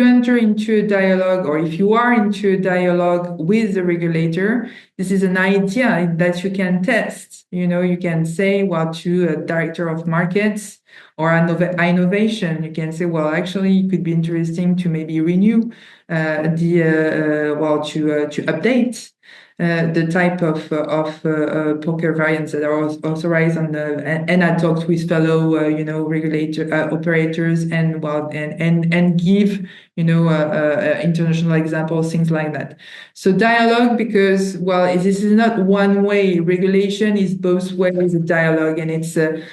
enter into a dialogue, or if you are into a dialogue with the regulator, this is an idea that you can test. You can say, to a director of markets or innovation, you can say, actually, it could be interesting to maybe renew to update the type of poker variants that are authorized and I talked with fellow regulator operators and give international examples, things like that. So dialogue, because this is not one way. Regulation is both ways. A dialogue, and it's a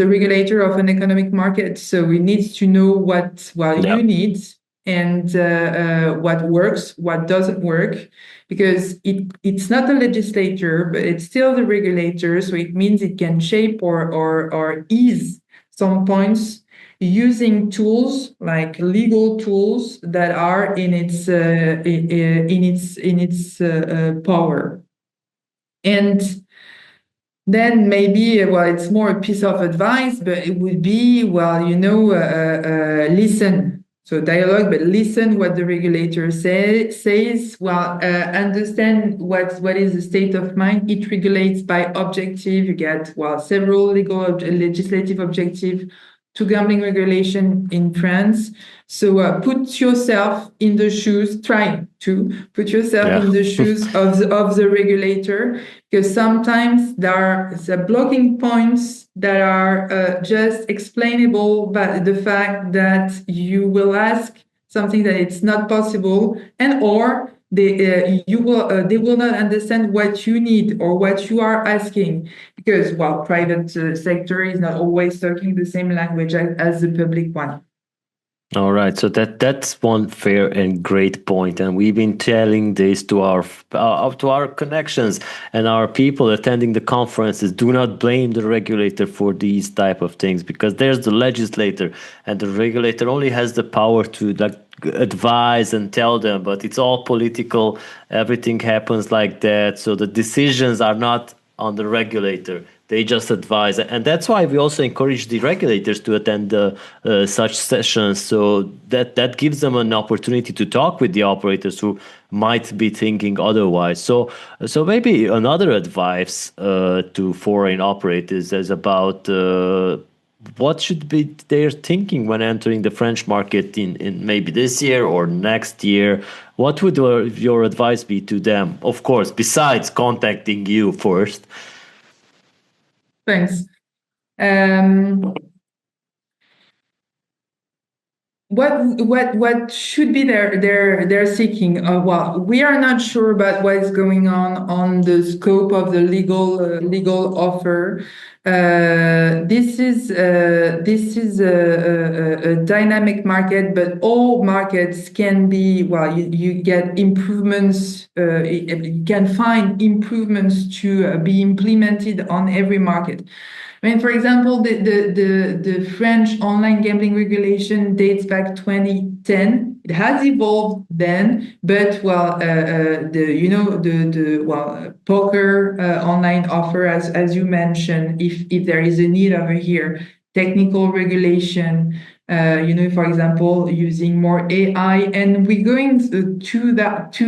regulator of an economic market, so we need to know what you need. and what works, what doesn't work, because it's not the legislator, but it's still the regulator. So it means it can shape or ease some points using tools like legal tools that are in its power. And then maybe, well, it's more a piece of advice, but it would be, well, listen. So dialogue, but listen what the regulator says. Well, understand what is the state of mind. It regulates by objective. You get, well, several legislative objective to gambling regulation in France. So put yourself in the shoes, try to put yourself in the shoes of the regulator, because sometimes there are the blocking points that are just explainable by the fact that you will ask something that it's not possible, and or they will not understand what you need or what you are asking, because, well, private sector is not always talking the same language as the public one. All right, so that's one fair and great point, and we've been telling this to our connections and our people attending the conferences. Do not blame the regulator for these type of things, because there's the legislator, and the regulator only has the power to advise and tell them, but it's all political. Everything happens like that, so the decisions are not on the regulator. They just advise, and that's why we also encourage the regulators to attend such sessions, so that gives them an opportunity to talk with the operators who might be thinking otherwise. So maybe another advice to foreign operators is about what should be their thinking when entering the French market in maybe this year or next year. What would your advice be to them? Of course, besides contacting you first. Thanks. What should be their seeking? Well, we are not sure about what is going on the scope of the legal offer. This is a dynamic market, but all markets can be, well, you get improvements. You can find improvements to be implemented on every market. I mean, for example, the French online gambling regulation dates back 2010. It has evolved then, but, well, poker online offer, as you mentioned, if there is a need over here, technical regulation, for example, using more AI, and we're going to that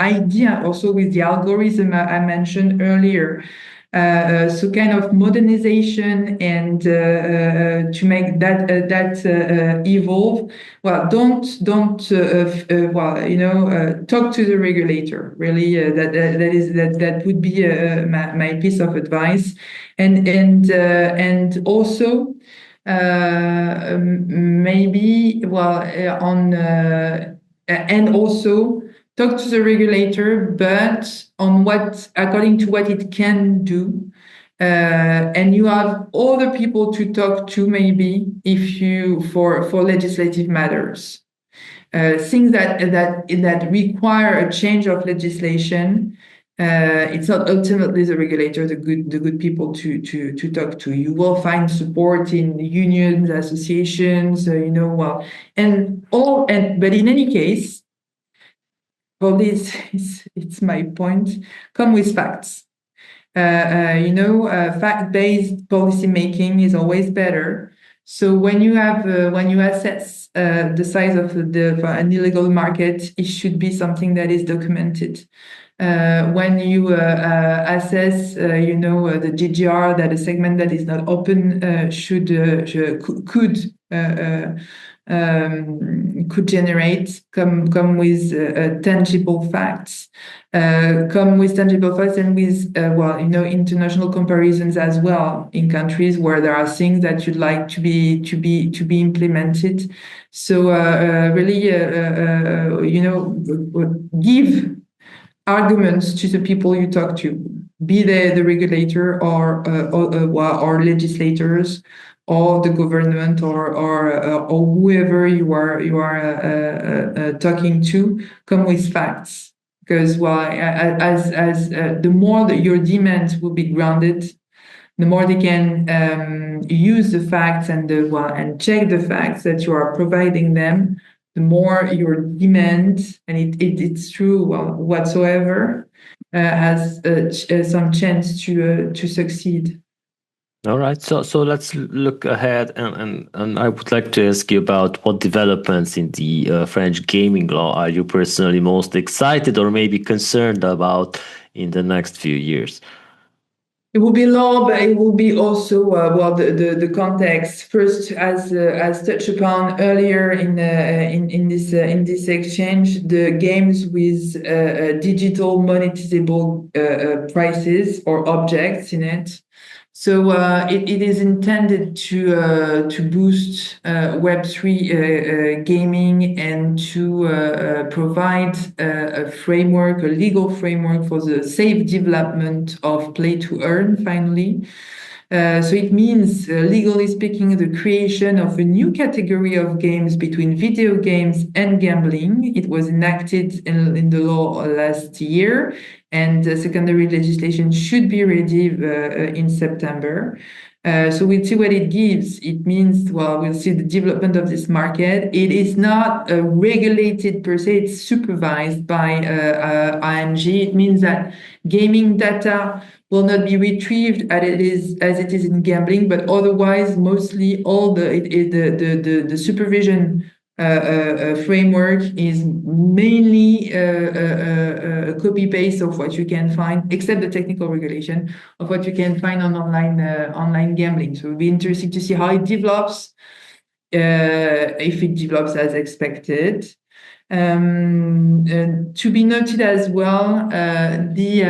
idea also with the algorithm I mentioned earlier. So kind of modernization and to make that evolve. Well, don't talk to the regulator. Really, that would be my piece of advice, and also maybe, well, and also talk to the regulator, but on according to what it can do. And you have other people to talk to, maybe, for legislative matters. Things that require a change of legislation. It's not ultimately the regulator, the good people to talk to. You will find support in unions, associations, but in any case, probably it's my point, come with facts. Fact-based policy making is always better. So when you assess the size of an illegal market, it should be something that is documented. When you assess, the GGR, that a segment that is not open could generate, come with tangible facts. Come with tangible facts and with international comparisons as well in countries where there are things that you'd like to be implemented. So really, give arguments to the people you talk to, be they the regulator or legislators, or the government or whoever you are talking to, come with facts. Because as the more that your demands will be grounded, the more they can use the facts and check the facts that you are providing them, the more your demand, and it's true whatsoever, has some chance to succeed. All right, so let's look ahead, and I would like to ask you about what developments in the French gaming law are you personally most excited or maybe concerned about in the next few years? It will be law, but it will be also the context. First, as touched upon earlier in this exchange, the games with digital monetizable prices or objects in it. So it is intended to boost Web3 gaming and to provide a framework, a legal framework for the safe development of play to earn, finally. So it means, legally speaking, the creation of a new category of games between video games and gambling. It was enacted in the law last year, and secondary legislation should be ready in September. So we'll see what it gives. It means, well, we'll see the development of this market. It is not regulated per se, it's supervised by IMG. It means that gaming data will not be retrieved as it is in gambling, but otherwise, mostly all the supervision framework is mainly a copy paste of what you can find, except the technical regulation of what you can find on online gambling. So it'll be interesting to see how it develops, if it develops as expected. To be noted as well, the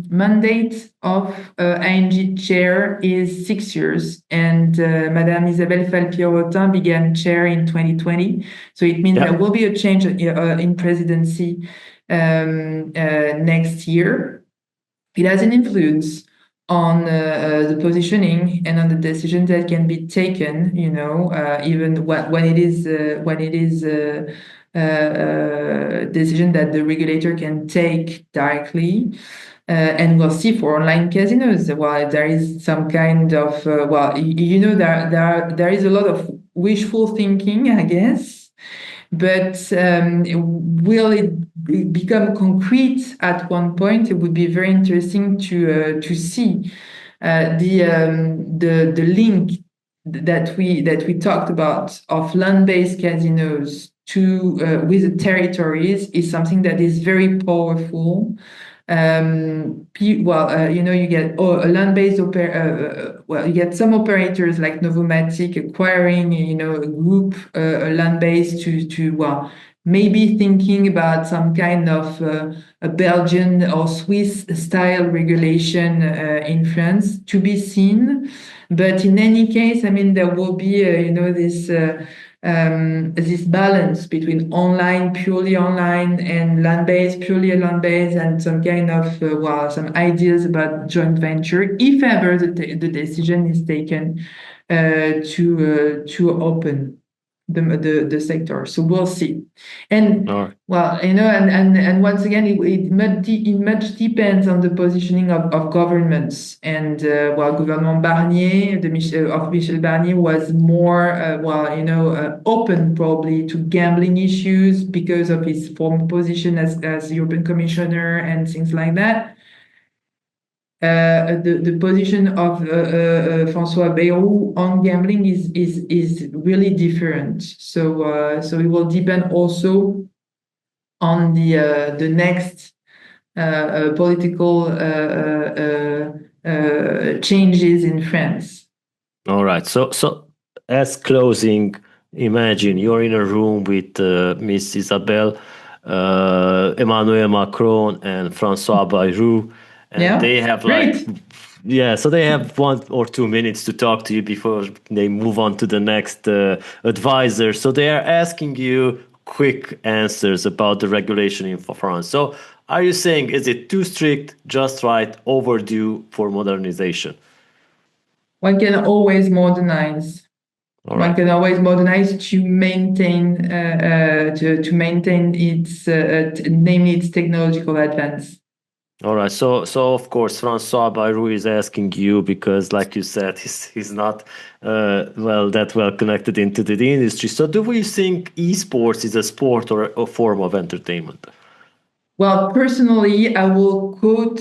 mandate of ING chair is 6 years, and Madame Isabelle Falpier-Rotin began chair in 2020. So it means there will be a change in presidency next year. It has an influence on the positioning and on the decisions that can be taken, even when it is decision that the regulator can take directly. And we'll see for online casinos. Well, there is some kind of there is a lot of wishful thinking, I guess. But will it become concrete at one point? It would be very interesting to see the link that we talked about of land-based casinos to with the territories is something that is very powerful. You get a land-based you get some operators like Novomatic acquiring, a group, a land-based to maybe thinking about some kind of a Belgian or Swiss style regulation in France, to be seen. But in any case, I mean, there will be, this balance between purely online, and land-based, purely land-based, and some kind of some ideas about joint venture, if ever the decision is taken to open the sector. So we'll see. And and once again, it much depends on the positioning of governments. And Gouvernement Barnier, of Michel Barnier, was more open probably to gambling issues because of his former position as European Commissioner and things like that. The position of François Bayrou on gambling is really different. So it will depend also on the next political changes in France. All right. So as closing, imagine you're in a room with Miss Isabelle, Emmanuel Macron, and François Bayrou. And they have so they have 1 or 2 minutes to talk to you before they move on to the next advisor. So they are asking you quick answers about the regulation in France. So are you saying, is it too strict, just right, overdue for modernization? one can always modernize. All One right. can always modernize to maintain its namely its technological advance. All right. So of course, Francois Bayrou is asking you because, like you said, he's not that well connected into the industry. So, do we think esports is a sport or a form of entertainment? Well, personally, I will quote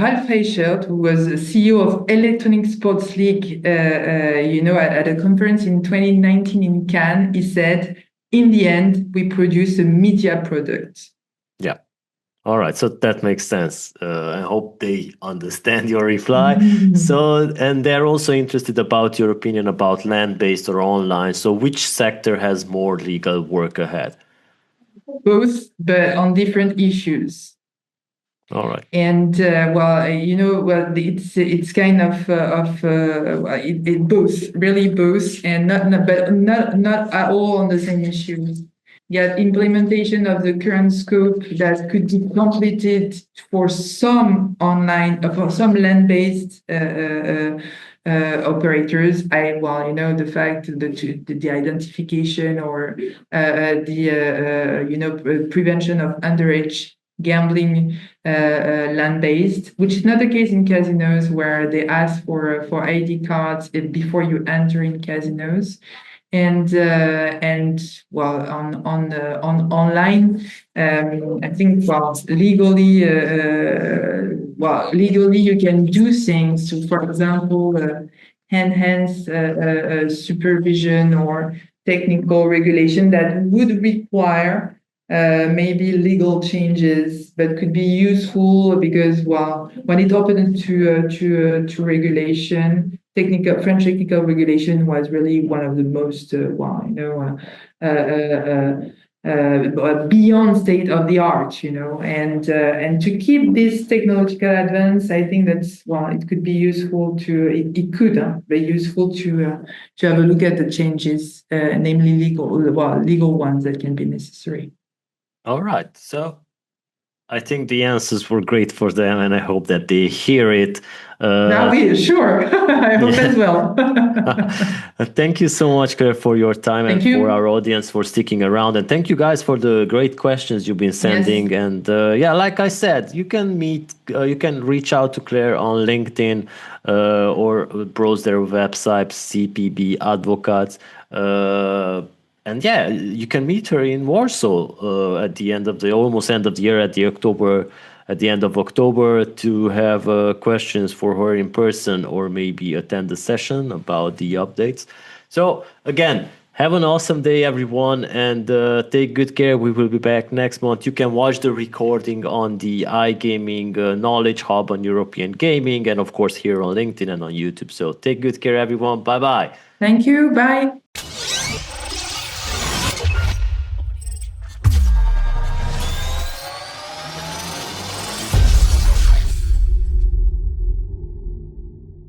Ralph Reichert, who was CEO of Electronic Sports League, at a conference in 2019 in Cannes. He said, in the end, we produce a media product. Yeah. All right, so that makes sense. I hope they understand your reply. And they're also interested about your opinion about land-based or online. So, which sector has more legal work ahead? Both, but on different issues. All right. And it's kind of both, really both, and not at all on the same issues. Yet implementation of the current scope that could be completed for some for some land-based operators. The fact that the identification or prevention of underage gambling land-based, which is not the case in casinos where they ask for ID cards before you enter in casinos. And on online, I think legally you can do things to, for example, enhance supervision or technical regulation that would require maybe legal changes, but could be useful because when it opened to regulation, French technical regulation was really one of the most beyond state of the art, and to keep this technological advance, I think that's it could be useful it could be useful to have a look at the changes, namely legal ones that can be necessary. All right. So, I think the answers were great for them, and I hope that they hear it. Sure. I hope as well. Thank you so much, Claire, for your time and for our audience for sticking around. And thank you guys for the great questions you've been sending. Yes. And like I said, you can reach out to Claire on LinkedIn or browse their website, CPB Advocates. And you can meet her in Warsaw at the end of the year, at the end of October, to have questions for her in person or maybe attend a session about the updates. So again, have an awesome day, everyone, and take good care. We will be back next month. You can watch the recording on the iGaming Knowledge Hub on European Gaming, and of course here on LinkedIn and on YouTube. So take good care, everyone. Bye-bye. Thank you. Bye.